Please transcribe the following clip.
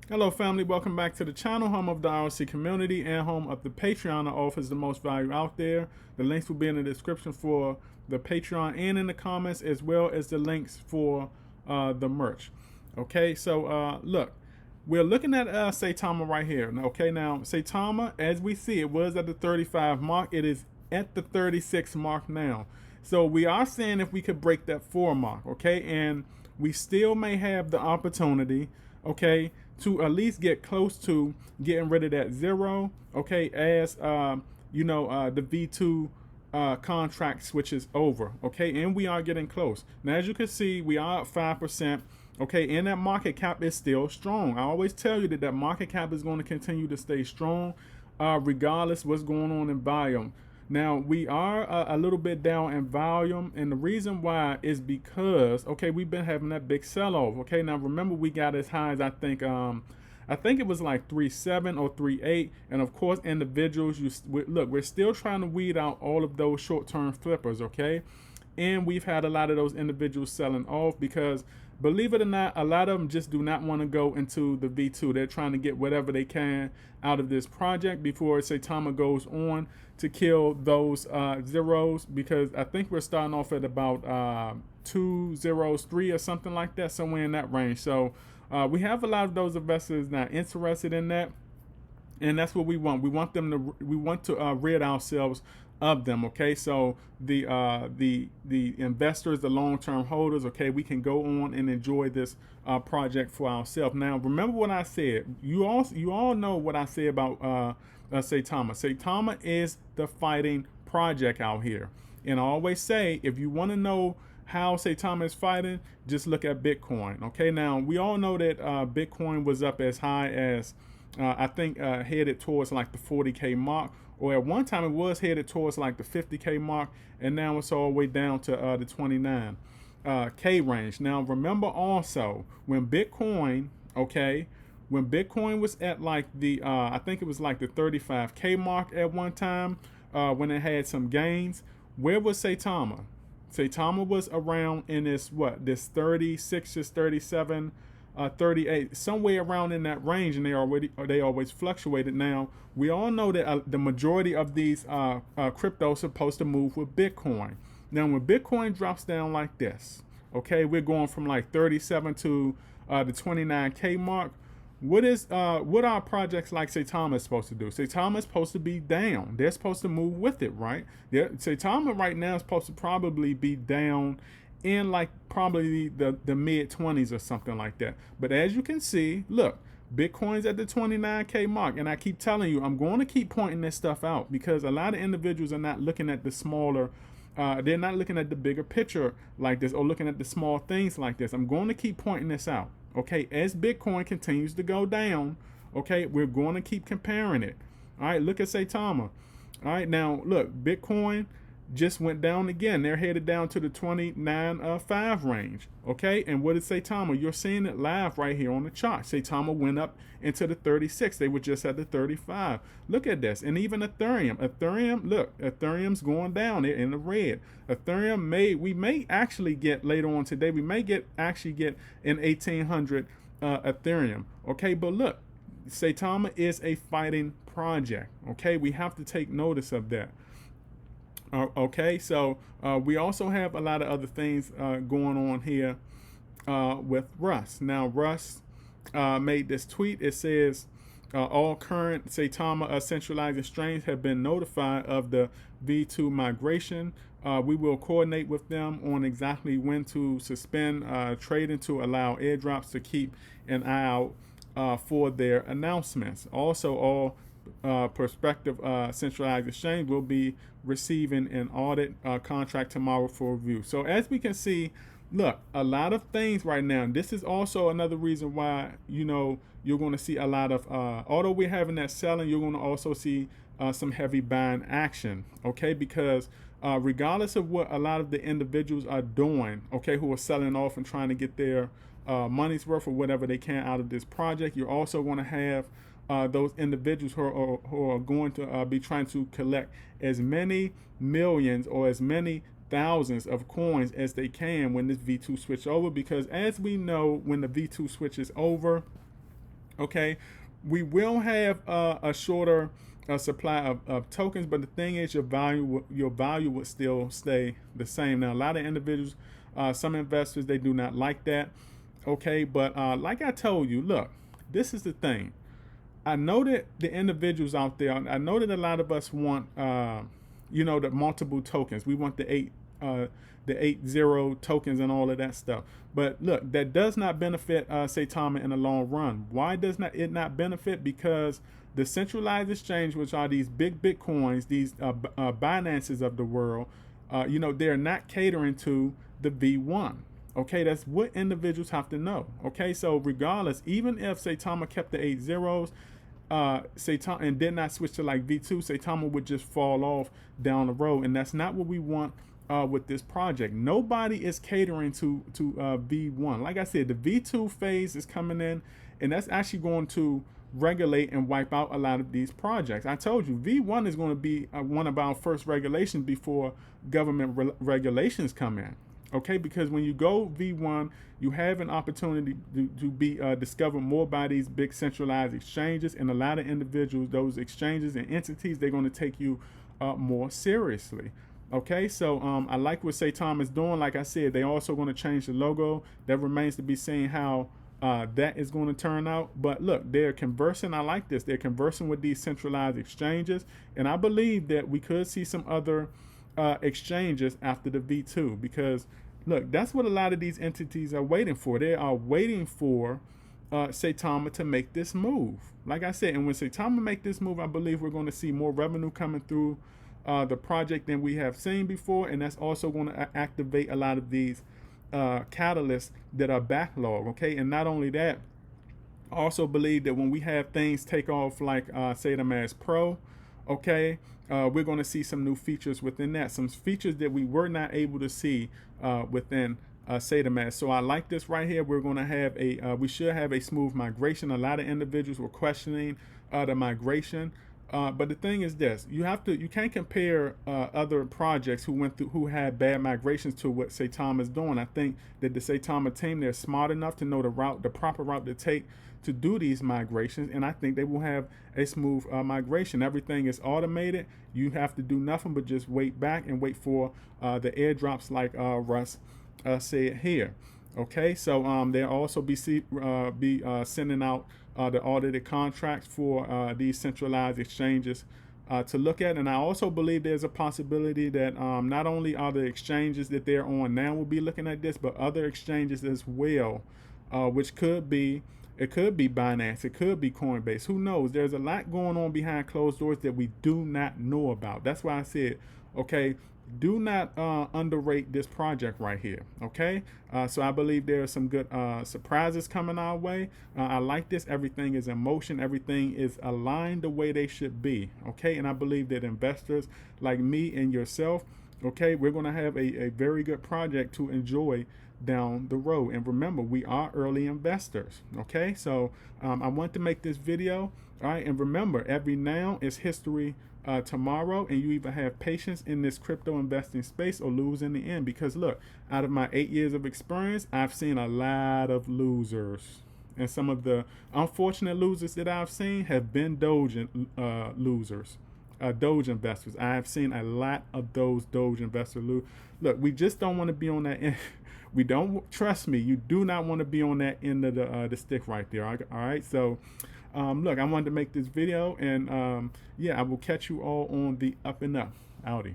Hello family, welcome back to the channel, home of the RC community and home of the Patreon that offers the most value out there. The links will be in the description for the Patreon and in the comments, as well as the links for the merch. Okay, so look, we're looking at Saitama right here. Okay, now Saitama, as we see, it was at the 35 mark. It is at the 36 mark now. So we are seeing if we could break that 4 mark, okay? And we still may have the opportunity, okay, to at least get close to getting rid of that 0, okay, as the V2 contract switches over, okay, and we are getting close. Now, as you can see, we are at 5%, okay, and that market cap is still strong. I always tell you that that market cap is going to continue to stay strong, regardless what's going on in volume. Now we are a little bit down in volume, and the reason why is because, okay, we've been having that big sell-off. Okay, now remember we got as high as I think it was like 3.7 or 3.8, and of course individuals. Look, we're still trying to weed out all of those short-term flippers. Okay, and we've had a lot of those individuals selling off because, believe it or not, a lot of them just do not want to go into the V2. They're trying to get whatever they can out of this project before Saitama goes on to kill those zeros, because I think we're starting off at about 203 or something like that, somewhere in that range. So we have a lot of those investors not interested in that, and that's what we want. We want to rid ourselves of them. Okay, so the investors, the long-term holders, okay, we can go on and enjoy this project for ourselves. Now remember what I said. You all know what I say about Saitama. Saitama is the fighting project out here, and I always say, if you want to know how Saitama is fighting, just look at Bitcoin. Okay, now we all know that Bitcoin was up as high as I think headed towards like the 40K mark, or at one time it was headed towards like the 50K mark, and now it's all the way down to the 29K range. Now remember also, when Bitcoin, okay, when Bitcoin was at like the I think it was like the 35K mark at one time, when it had some gains, where was Saitama? Saitama was around in this 36, just 37, 38, somewhere around in that range, and they always fluctuated. Now we all know that the majority of these cryptos are supposed to move with Bitcoin. Now when Bitcoin drops down like this, okay, we're going from like 37 to the 29K mark. What are projects like Saitama supposed to do? Saitama is supposed to be down. They're supposed to move with it, right? Saitama right now is supposed to probably be down in like probably the mid 20s or something like that. But as you can see, look, Bitcoin's at the 29K mark, and I keep telling you, I'm going to keep pointing this stuff out because a lot of individuals are not looking at the smaller. They're not looking at the bigger picture like this, or looking at the small things like this. I'm going to keep pointing this out. Okay, as Bitcoin continues to go down, okay, we're going to keep comparing it. All right, look at Saitama. All right, now look, Bitcoin just went down again. They're headed down to the 29.5 range. Okay, and what is Saitama? You're seeing it live right here on the chart. Saitama went up into the 36. They were just at the 35. Look at this. And even Ethereum, look, Ethereum's going down. They're in the red. Ethereum we may actually get later on today, we may actually get an 1800 Ethereum. Okay, but look, Saitama is a fighting project. Okay, we have to take notice of that. Okay, so we also have a lot of other things going on here with Russ. Now, Russ made this tweet. It says, all current Saitama centralized exchanges have been notified of the V2 migration. We will coordinate with them on exactly when to suspend trading to allow airdrops to keep an eye out for their announcements. Also, all prospective centralized exchange will be receiving an audit contract tomorrow for review. So as we can see, look, a lot of things right now. This is also another reason why you're going to see a lot of although we're having that selling, you're going to also see some heavy buying action. Okay, because regardless of what a lot of the individuals are doing, okay, who are selling off and trying to get their money's worth or whatever they can out of this project, you're also going to have those individuals who are going to be trying to collect as many millions or as many thousands of coins as they can when this V2 switch over, because as we know, when the V2 switch is over, Okay, we will have a shorter supply of tokens, but the thing is, your value would still stay the same. Now, a lot of individuals, some investors, they do not like that. Okay, but like I told you, look, this is the thing. I know that the individuals out there, I know that a lot of us want, the multiple tokens. We want the 8 0 tokens and all of that stuff. But look, that does not benefit Saitama in the long run. Why does it not benefit? Because the centralized exchange, which are these big Bitcoins, these Binances of the world, they're not catering to the V1. Okay, that's what individuals have to know. Okay, so regardless, even if Saitama kept the 8 zeros, Saitama and did not switch to like V2, Saitama would just fall off down the road, and that's not what we want with this project. Nobody is catering to V1. Like I said, the V2 phase is coming in, and that's actually going to regulate and wipe out a lot of these projects. I told you, V1 is going to be one of our first regulations before government regulations come in. Okay, because when you go V1, you have an opportunity to be discovered more by these big centralized exchanges, and a lot of individuals, those exchanges and entities, they're going to take you more seriously. Okay, so I like what Saitama is doing. Like I said, they're also going to change the logo. That remains to be seen how that is going to turn out. But look, they're conversing. I like this. They're conversing with these centralized exchanges, and I believe that we could see some other exchanges after the V2, because look, that's what a lot of these entities are waiting for. They are waiting for Saitama to make this move. Like I said, and when Saitama make this move, I believe we're going to see more revenue coming through the project than we have seen before, and that's also going to activate a lot of these catalysts that are backlogged. Okay, and not only that, I also believe that when we have things take off like SAITAMASK Pro, okay, we're going to see some new features within that, some features that we were not able to see within SAITAMASK. So I like this right here. We're going to have we should have a smooth migration. A lot of individuals were questioning the migration. But the thing is this: you can't compare other projects who had bad migrations to what Saitama is doing. I think that the Saitama team, they're smart enough to know the proper route to take to do these migrations, and I think they will have a smooth migration. Everything is automated. You have to do nothing but just wait back and wait for the airdrops, like Russ said here. Okay, so they'll also be sending out the audited contracts for these centralized exchanges to look at. And I also believe there's a possibility that not only are the exchanges that they're on now will be looking at this, but other exchanges as well, which could be Binance, it could be Coinbase. Who knows? There's a lot going on behind closed doors that we do not know about. That's why I said, okay, do not underrate this project right here. Okay, so I believe there are some good surprises coming our way. I like this. Everything is in motion. Everything is aligned the way they should be. Okay, and I believe that investors like me and yourself, okay, we're going to have a very good project to enjoy down the road. And remember, we are early investors. Okay, so I want to make this video. All right, and remember, every now is history tomorrow, and you either have patience in this crypto investing space or lose in the end. Because look, out of my 8 years of experience, I've seen a lot of losers, and some of the unfortunate losers that I've seen have been Doge losers, Doge investors. I have seen a lot of those Doge investors lose. Look, we just don't want to be on that end. We don't, trust me, you do not want to be on that end of the stick right there. All right, so look, I wanted to make this video, and yeah, I will catch you all on the up and up. Outie.